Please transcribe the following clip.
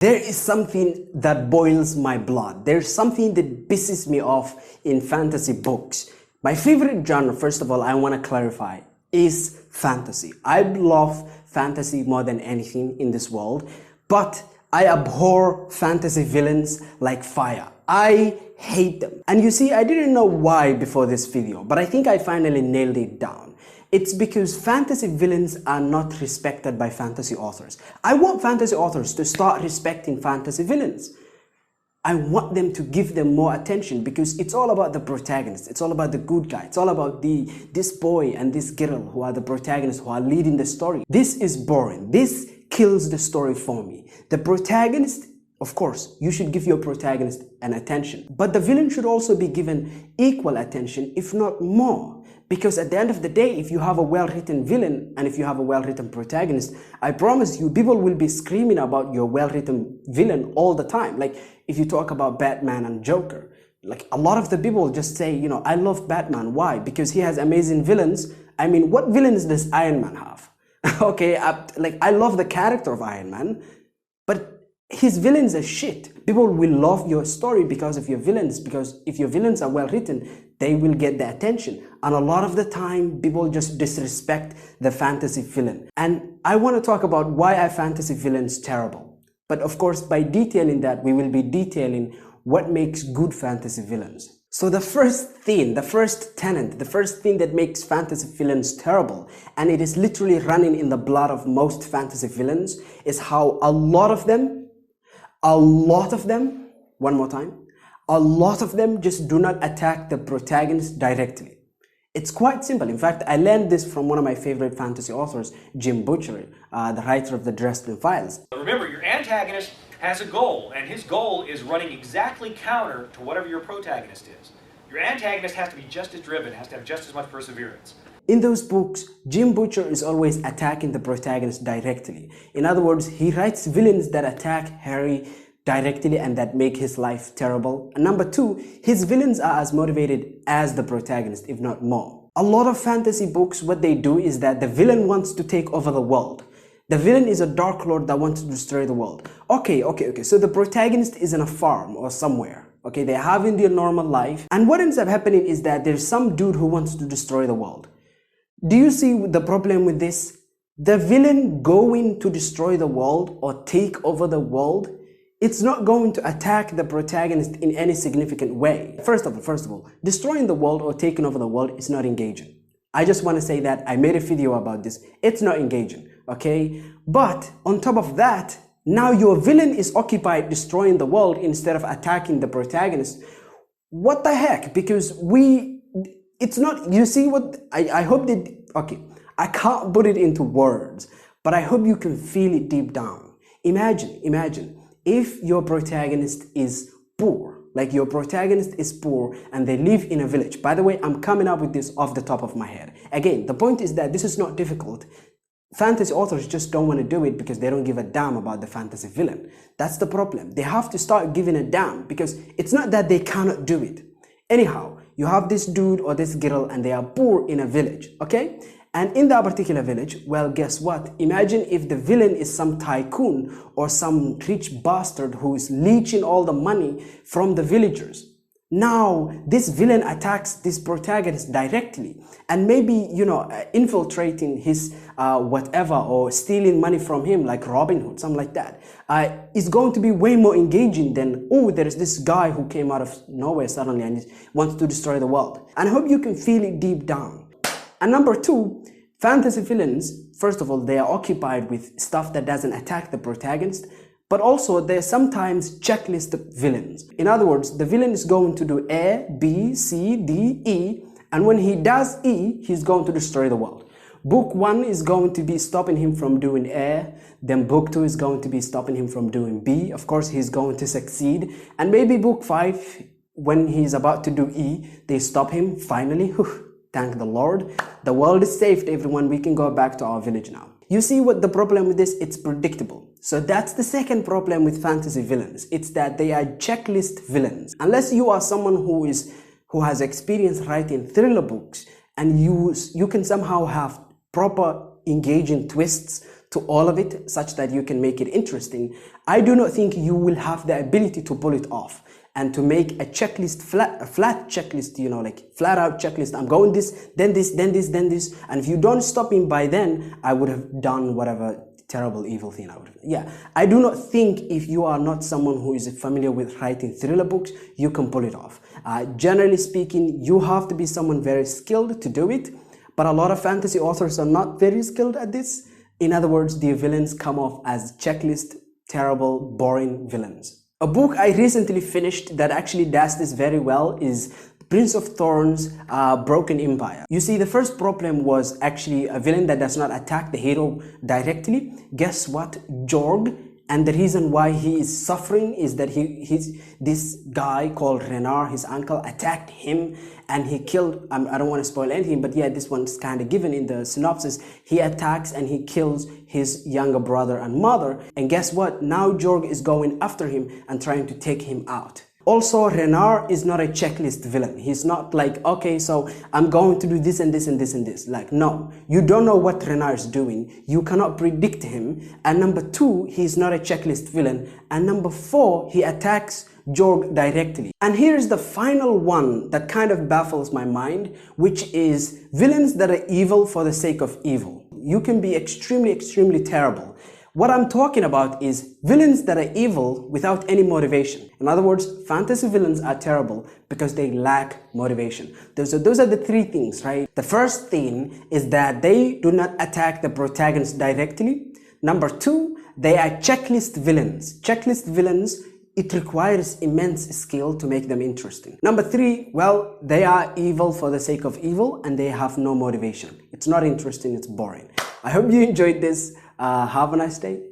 There is something that boils my blood. There's something that pisses me off in fantasy books. My favorite genre, first of all, I want to clarify, is fantasy. I love fantasy more than anything in this world, but I abhor fantasy villains like fire. I hate them. And you see, I didn't know why before this video, but I think I finally nailed it down. It's because fantasy villains are not respected by fantasy authors. I want fantasy authors to start respecting fantasy villains. I want them to give them more attention because it's all about the protagonist. It's all about the good guy. It's all about this boy and this girl who are the protagonists, who are leading the story. This is boring. This kills the story for me. The protagonist, of course, you should give your protagonist an attention, but the villain should also be given equal attention, if not more. Because at the end of the day, if you have a well-written villain and if you have a well-written protagonist, I promise you, people will be screaming about your well-written villain all the time. Like if you talk about Batman and Joker, like a lot of the people just say, you know, I love Batman. Why? Because he has amazing villains. I mean, what villains does Iron Man have? Okay, I love the character of Iron Man, but his villains are shit. People will love your story because of your villains, because if your villains are well written, they will get the attention. And a lot of the time, people just disrespect the fantasy villain. And I want to talk about why are fantasy villains terrible. But of course, by detailing that, we will be detailing what makes good fantasy villains. So the first thing, the first tenet, the first thing that makes fantasy villains terrible, and it is literally running in the blood of most fantasy villains, is how a lot of them, one more time, a lot of them just do not attack the protagonist directly. It's quite simple. In fact, I learned this from one of my favorite fantasy authors, Jim Butcher, the writer of the Dresden Files. Remember, your antagonist has a goal, and his goal is running exactly counter to whatever your protagonist is. Your antagonist has to be just as driven, has to have just as much perseverance. In those books, Jim Butcher is always attacking the protagonist directly. In other words, he writes villains that attack Harry directly and that make his life terrible. And number two, his villains are as motivated as the protagonist, if not more. A lot of fantasy books, what they do is that the villain wants to take over the world. The villain is a dark lord that wants to destroy the world. Okay. So the protagonist is in a farm or somewhere. Okay, they're having their normal life. And what ends up happening is that there's some dude who wants to destroy the world. Do you see the problem with this? The villain going to destroy the world or take over the world, it's not going to attack the protagonist in any significant way. First of all, destroying the world or taking over the world is not engaging. I just want to say that I made a video about this. It's not engaging, okay? But on top of that, now your villain is occupied destroying the world instead of attacking the protagonist. What the heck? Because it's not, you see what, I hope that, okay, I can't put it into words, but I hope you can feel it deep down. Imagine if your protagonist is poor, like your protagonist is poor and they live in a village. By the way, I'm coming up with this off the top of my head. Again, the point is that this is not difficult. Fantasy authors just don't want to do it because they don't give a damn about the fantasy villain. That's the problem. They have to start giving a damn because it's not that they cannot do it. Anyhow, you have this dude or this girl and they are poor in a village, okay? And in that particular village, well, guess what? Imagine if the villain is some tycoon or some rich bastard who is leeching all the money from the villagers. Now, this villain attacks this protagonist directly and maybe, infiltrating his whatever or stealing money from him like Robin Hood, something like that. It's going to be way more engaging than, oh, there is this guy who came out of nowhere suddenly and wants to destroy the world. And I hope you can feel it deep down. And number two, fantasy villains, first of all, they are occupied with stuff that doesn't attack the protagonist, but also they're sometimes checklist villains. In other words, the villain is going to do A, B, C, D, E, and when he does E, he's going to destroy the world. Book 1 is going to be stopping him from doing A, then book 2 is going to be stopping him from doing B. Of course, he's going to succeed. And maybe book 5, when he's about to do E, they stop him finally. Thank the Lord. The world is saved, everyone. We can go back to our village now. You see what the problem with this? It's predictable. So that's the second problem with fantasy villains. It's that they are checklist villains. Unless you are someone who has experience writing thriller books and you can somehow have proper engaging twists to all of it such that you can make it interesting, I do not think you will have the ability to pull it off and to make a checklist, a flat checklist, you know, like flat out checklist. I'm going this, then this, then this, then this. And if you don't stop me by then, I would have done whatever terrible, evil thing I would have. Yeah, I do not think if you are not someone who is familiar with writing thriller books, you can pull it off. Generally speaking, you have to be someone very skilled to do it. But a lot of fantasy authors are not very skilled at this. In other words, the villains come off as checklist, terrible, boring villains. A book I recently finished that actually does this very well is Prince of Thorns, Broken Empire. You see, the first problem was actually a villain that does not attack the hero directly. Guess what? Jorg. And the reason why he is suffering is that this guy called Renar, his uncle, attacked him and he killed, I don't want to spoil anything, but yeah, this one's kind of given in the synopsis. He attacks and he kills his younger brother and mother. And guess what? Now Jorg is going after him and trying to take him out. Also, Renar is not a checklist villain. He's not like, okay, so I'm going to do this and this and this and this. Like, no, you don't know what Renar is doing. You cannot predict him. And number two, he's not a checklist villain. And number four, he attacks Jorg directly. And here's the final one that kind of baffles my mind, which is villains that are evil for the sake of evil. You can be extremely, extremely terrible. What I'm talking about is villains that are evil without any motivation. In other words, fantasy villains are terrible because they lack motivation. Those are the three things, right? The first thing is that they do not attack the protagonist directly. Number two, they are checklist villains. Checklist villains, it requires immense skill to make them interesting. Number three, well, they are evil for the sake of evil and they have no motivation. It's not interesting, it's boring. I hope you enjoyed this. Have a nice day.